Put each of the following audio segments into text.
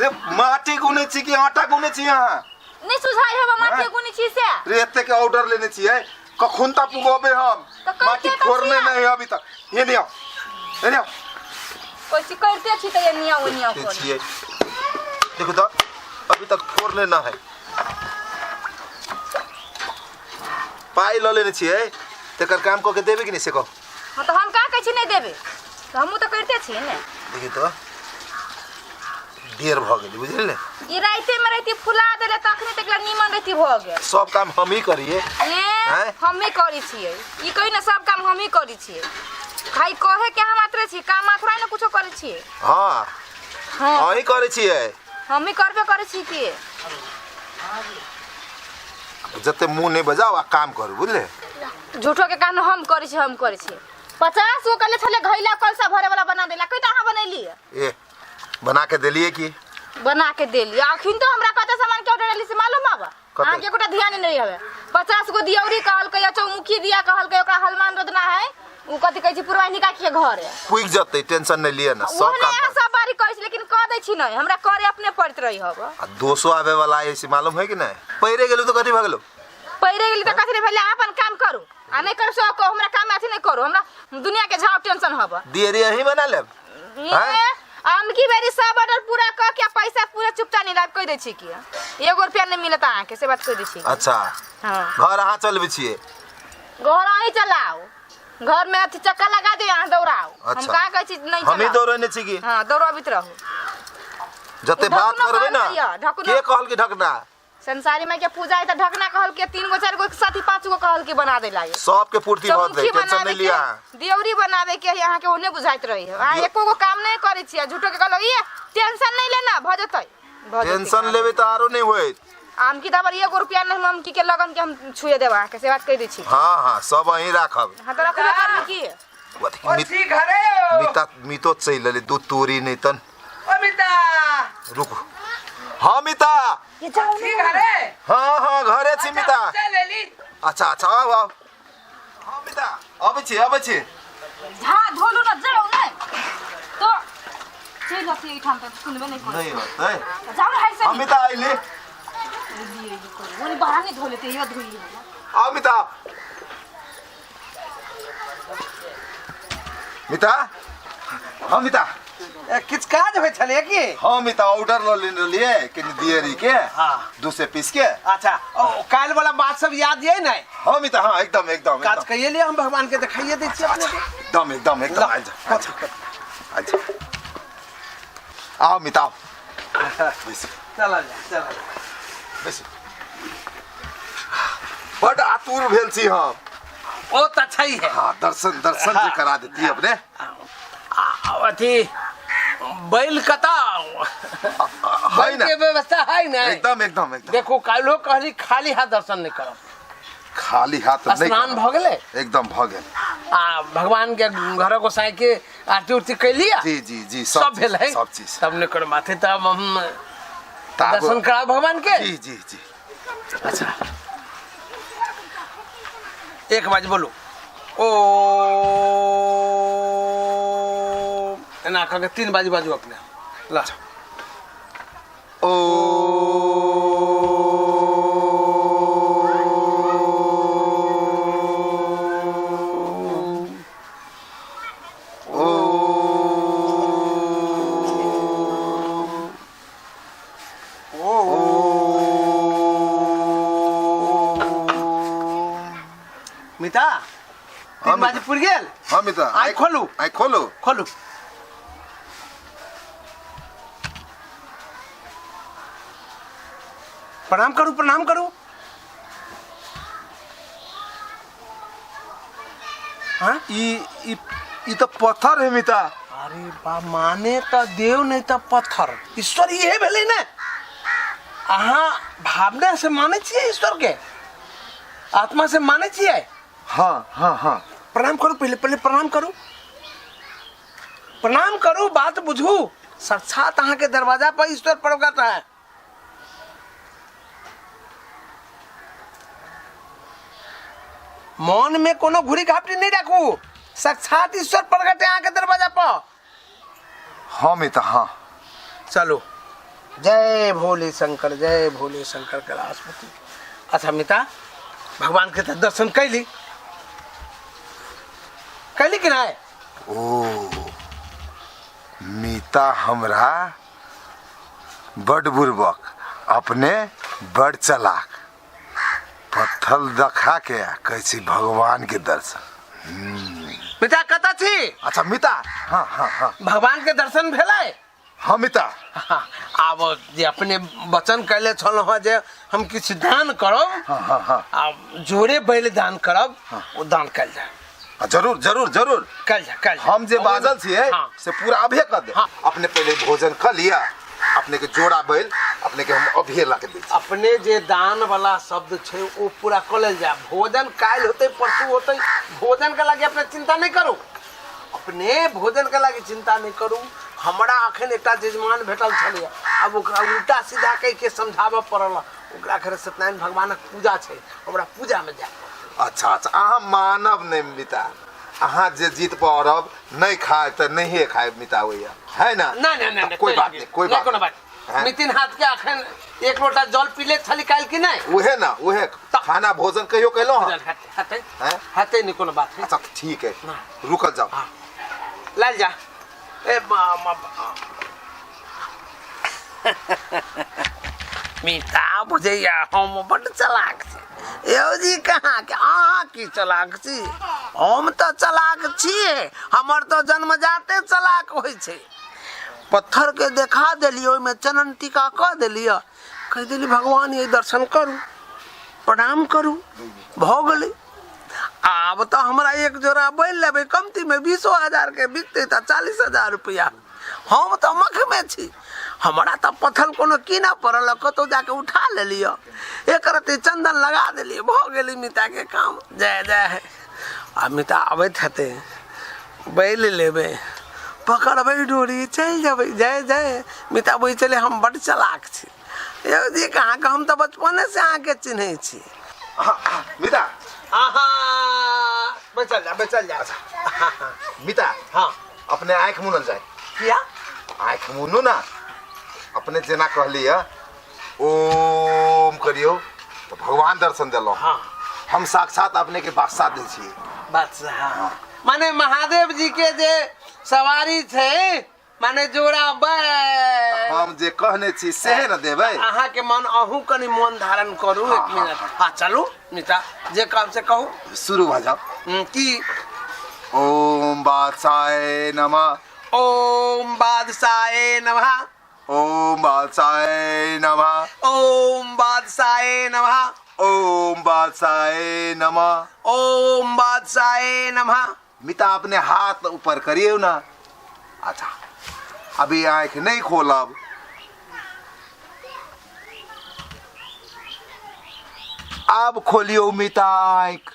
रे माटी गुने छी कि आटा गुने छी यहाँ नहीं सुझाई है माटी गुनी छी से रे एते के ऑर्डर लेने छी है कखुन ता पुगोबे हम माटी फोड़ने नहीं अभी तक ये नहीं आओ कोई सी करते छी तो ये नहीं आओ देखो तो अभी तक फोड़ने ना है पाई ल लेने छी है तेकर काम को के देबे कि नहीं से को हां तो हम का कहै छी नहीं देबे तो हमहु तो करते छी ने देखि तो देर भ गेली बुझले ई राइते में रहती फुला देले तखने तकला नीमन रहती भ गेल सब काम हम ही करिए हम ही करी छिए ई कहि ना सब काम हम ही करी छिए खाई कहे के हम मात्र छी काम मात्र ना कुछो करी छिए हां हां ही करै छिए हम ही करबे करै छी की जते मुंह नहीं बजाओ आ काम करू बुझले झूठो के काम हम करी छी 50 गो कले छले घैला कलसा भरे वाला बना देला कइटा हां बनैली ए बना के देलिए की बना के देली आखिन तो हमरा कते सामान के ऑर्डर लेली से मालूम आबा आगे कोटा ध्यान नहीं हवे 50 गो दियौरी कहल के चौमुखी दिया कहल के ओकरा हलमान रोदना है उ कथि कहै छी पुरवाहिनी का के घर है पुइक जते टेंशन नहीं लिए ना सब काम सब बारी कहै छी लेकिन कह दै छी नहीं हमरा करे अपने पड़त रही हबो आ 200 आवे वाला है से मालूम है कि नहीं पैरे गेलु तो कथि भ गेलु पैरे गेली तो कथि नहीं भेले अपन काम करू आ नहीं कर सो को हमरा काम अथि नहीं करू हमरा दुनिया के झाव टेंशन हबो दियरी यही बना लेब हम की बेरी सब ऑर्डर पूरा क के पैसा पूरा चुपता नहीं लाग कह दै छी की 1 रुपया नहीं मिलता आके से बात कह दै छी अच्छा हां घर आहा चलबे छिए घर आही चलाओ घर में अथि चक्का लगा दे यहां दौड़ाओ हम का कहै छी नहीं चलाओ हम ही दौड़ने छी की हां दौड़ाबित रहू जते बात करबे ना के कहल के ढकना संसारी में के पूजा है त ढकना कहल के 3 गो 4 गो साथी 5 गो कहल के बना दे लागे सब के पूर्ति भत दे टेंशन नहीं लिया दियौरी बनावे के यहां के ओने बुझाइत रही है आ एको गो काम नहीं करै छी झूठो के कहलो ये टेंशन नहीं लेना भ जतै टेंशन लेबे त आरो नहीं होय आम की दबर 1 रुपया नहीं हम की के लगन के हम छुए देबा के से बात कह दै छी हां सब वहीं राखब हां तो रखबे करबी की ओसी घरे मिता मितो चैल ले दूध तोरी नहीं तन ओ मिता रुको हां मिता ये जाओ ओसी घरे हां घरे छी मिता चल लेली अच्छा आओ हां मिता अब छी झा धोलू न जाओ नहीं तो चल जाती है ठाम तक सुनबे नहीं नहीं होतै जाओ हाय से हम मिता आइले वो बाहर नहीं धो लेते ये धोई आओ मिता मिता हां मिता किछ काज होय छले की हां मिता ऑर्डर ल लेने लिए कि दियरी के हां 200 पीस के अच्छा काल वाला बात सब याद है नहीं हां मिता हां एकदम काज कहिए ले हम भगवान के दिखाइए दे छी अपने के एकदम अच्छा आओ मिता चला बस बड़ आतुर भेल छी हम ओ त अच्छा ही है हां दर्शन जे करा देती अपने अथी बैल कता है ना के व्यवस्था है ना एकदम देखो कालो कहली खाली हाथ दर्शन नहीं करब खाली हाथ नहीं स्नान भ गेले एकदम भ गेल आ भगवान के घर को साई के आरती उरती कैलिया जी सब भेल है सब चीज तब ने कर माथे तब हम दर्शन करा भगवान के जी अच्छा एक बार बोलो ओ ना कह के 3 बाजू अपने ला ओ मिता 3 बाजू पुर गेल हां मिता आई खोलू प्रणाम करू हां ई तो पत्थर है मिता अरे बा माने तो देव नहीं तो पत्थर ईश्वर ये भेले ना अहाँ भावना से माने छिए ईश्वर के आत्मा से माने छिए हां प्रणाम करू पहले प्रणाम करू बात बुझू साक्षात अहाँ के दरवाजा पर ईश्वर प्रकट है मन में कोनो घुरी घापटी नहीं रखू साक्षात ईश्वर प्रकट है आके दरवाजा पर हां मिता हां चलो जय भोले शंकर कैलाशपति। अच्छा मिता, भगवान के दर्शन कैली कि ना? ओ मीता हमरा बड़ बुर्बक, अपने बड़ चलाक, पत्थर दिखा के कैसी भगवान के दर्शन। मिता कता थी? अच्छा मीता, हाँ हाँ हाँ भगवान के दर्शन भेलै? हाँ मिता। हाँ, आब जे अपने वचन कैले छलहुँ जे हम किछु दान करब, हाँ हाँ हाँ आब जोरे बैल दान करब, वो दान कैल जाए। जरूर जरूर जरूर कैल जाए। हम जे बाजल छिए हाँ। से पूरा अभे कर दे। हाँ। अपने पहले भोजन कर लिया, अपने के जोड़ा बैल अपने के हम अभे ला के दी। अपने जे दान वाला शब्द छे वो पूरा कर लेल जाए। भोजन काल होते परसू होते, भोजन के लागे अपने चिंता नहीं करू। अपने भोजन के लागे चिंता नहीं करू। हमरा अखन एकटा जजमान भेटल छलिए, अब ओकरा उल्टा सीधा कह के समझाबऽ पड़ल। ओकरा घर सत्यनारायण भगवानक पूजा छे, हमरा पूजा में जाए। अच्छा अच्छा, अहाँ मानब नहीं मिता, अहाँ जे जीत पड़ब नहीं खाए तो नहीं खाए मिता होइया, है ना? नहीं कोई बात नहीं, कोई बात नहीं। मितिन हाथ के अखन एक लोटा जल पीले छली काल कि नहीं? उहे ना, उहे खाना भोजन कहियो कैलो हां? हाथे नहीं कोनो बात है। अच्छा ठीक है, रुकल जाओ। हाँ। लाल जा। ए मीता बुझैया हम बड़ चलाक छी। यो जी कहाँ के अहाँ की चलाक छी? हम तो चलाक छिए, हमर तो जन्म जाते चलाक होइ छै। पत्थर के देखा देलियो, ओहिमे चनन टीका कह देलियो, कह देली भगवान ये दर्शन करू, प्रणाम करू, भ गेलै। आब तो हमरा एक जोड़ा बैल लेबै कमती में 20,000 के बिकते तो 40,000 रुपया। हम तो मख में छी, हमरा तो पत्थर कोनो कीना पड़ल, कतौ जाके उठा लेलियो, एक रत्ती चंदन लगा देलिए, भ गेलै मिता के काम। जय जय। आ मिता आबैत हेतै, बैल लेबै, पकड़बै डोरी, चल जेबै। जय जय। मिता बोल चले हम बड़ चलाक छी। यो जी कहाँ के हम तो बचपने से अहाँ के चिन्है छी। मिता बचल जा। मिता, हाँ अपने आँख मुनल जाए। किया? आँख मुनू ना, अपने जेना कहलिए ओम करियो तो भगवान दर्शन दिलो। हाँ। हम साक्षात अपने के बादशाह दै छियै। बादशाह माने महादेव जी के जे सवारी छे, माने जोड़ा बैल हम जे कहने छी से न देबै। अहाँ के मन अहू कनी मन धारण करू। एक मिनट। हाँ चलू मिता, जे काम से कहू शुरू भ जाओ। की? ओम बादशाह नमः, ओम बादशाह नमः, ओम बादशाह नमः, ओम बादशाह नमः, ओम बादशाह नमः, ओम बादशाह नमः। मिता अपने हाथ ऊपर करिए ना। अच्छा अभी आँख नहीं खोलब। अब खोलियो मिता आँख।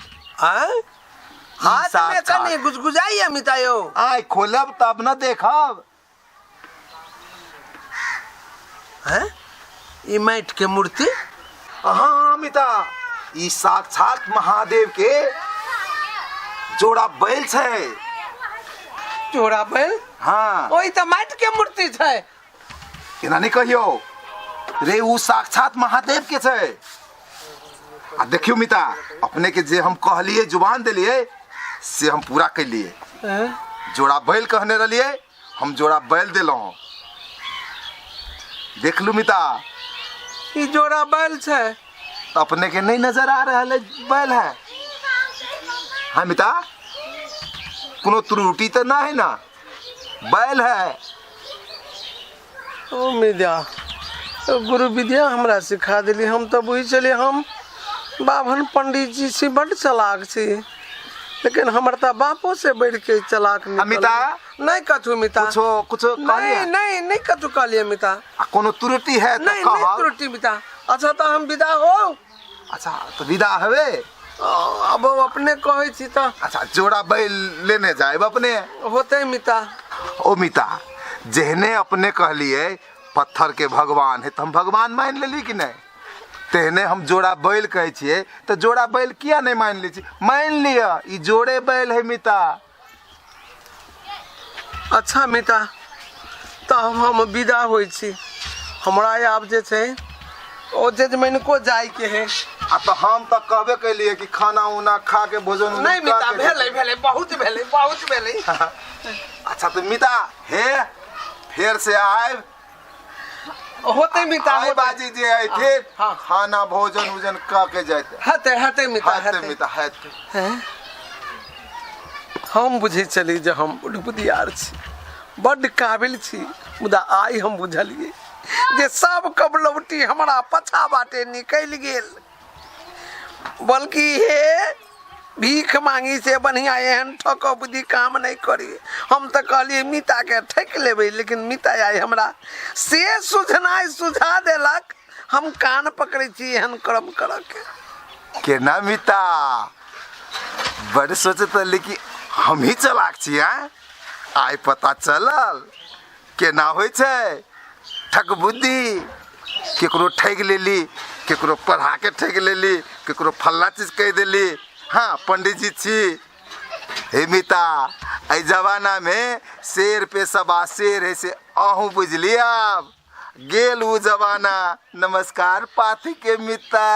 हाथ में कनी गुजगुजाइए मिता यो। आँख खोलब तब न देखब। हैं? ई माइट के मूर्ति? हाँ मिता, ई साक्षात महादेव के जोड़ा बैल छे। जोड़ा बैल? हाँ। ओई तो माइट के मूर्ति छे। केना नहीं कहियो रे, उ साक्षात महादेव के छे। आ देखियो मिता, अपने के जे हम कहलिए जुबान दिलिए से हम पूरा कैलिए। जोड़ा बैल कहने रहिए, हम जोड़ा बैल दिलहुं। देख लू मिता, ई जोड़ा बैल छे। अपने के नहीं नजर आ रहा है बैल है? हाँ मिता, कोनो त्रुटि तो ना है ना? बैल है। ओ विद्या, गुरु विद्या हमरा सिखा दिली। हम तो बुझ चले हम बाभन पंडित जी से बड़ चलाक छी, लेकिन हमर तो बापो से बढ़ के चलाक मिता नहीं कथु मिता। कुछ नहीं कथु कहलिए मिता। कोनो त्रुटि है तो नहीं त्रुटि मिता। अच्छा तो हम विदा हो। अच्छा तो विदा हवे। अब अपने कहे छी तो। अच्छा जोड़ा बैल लेने जाए अपने होते मिता। ओ मिता, जेहने अपने कहलिए पत्थर के भगवान है तो हम भगवान मान लेली कि नहीं? तेहने हम जोड़ा बैल कहे छिए तो जोड़ा बैल किया नहीं मान ली? मान लिया, ई जोड़े बैल है मिता। अच्छा मिता, तो हम विदा होई छी। हमरा आब जे छै ओ जजमैन को जाय के है। आ तो हम तो कहबे कैलिए कि खाना उना खा के भोजन नहीं मिता भेले बहुत भेले। अच्छा तो मिता हे फिर से आए होते मिता आए बाजी जे आए थे हाँ। खाना भोजन उजन का के जाते हते मिता हते मिता हते हम बुझे चली जे हम बुधियार छी बड़ काबिल छी मुदा आई हम बुझलिए जे सब कबलौटी हमरा पछा बाटे निकल गेल। बल्कि हे भीख मांगी से बढ़िया एहन ठक बुद्धि काम नहीं करी। हम तो कहलिए मिता के ठक लेबै लेकिन मिता आई हमरा से सुझनाई सुझा देलक। हम कान पकड़े छी एहन कर्म कर के ना मिता बड़ सोचत लेकिन हम ही चलाक छी। आइ पता चलल केना होइ छै ठक बुद्धि। केकरो ठग लेली केकरो पढ़ा के ठग लेली केकरो फल्ला चीज कह देली। हाँ पंडित जी छी। हे मिता ऐ जमाना में शेर पे सबा शेर है से अहूँ बुझली। अब गेल उ जमाना। नमस्कार पाथी के मिता।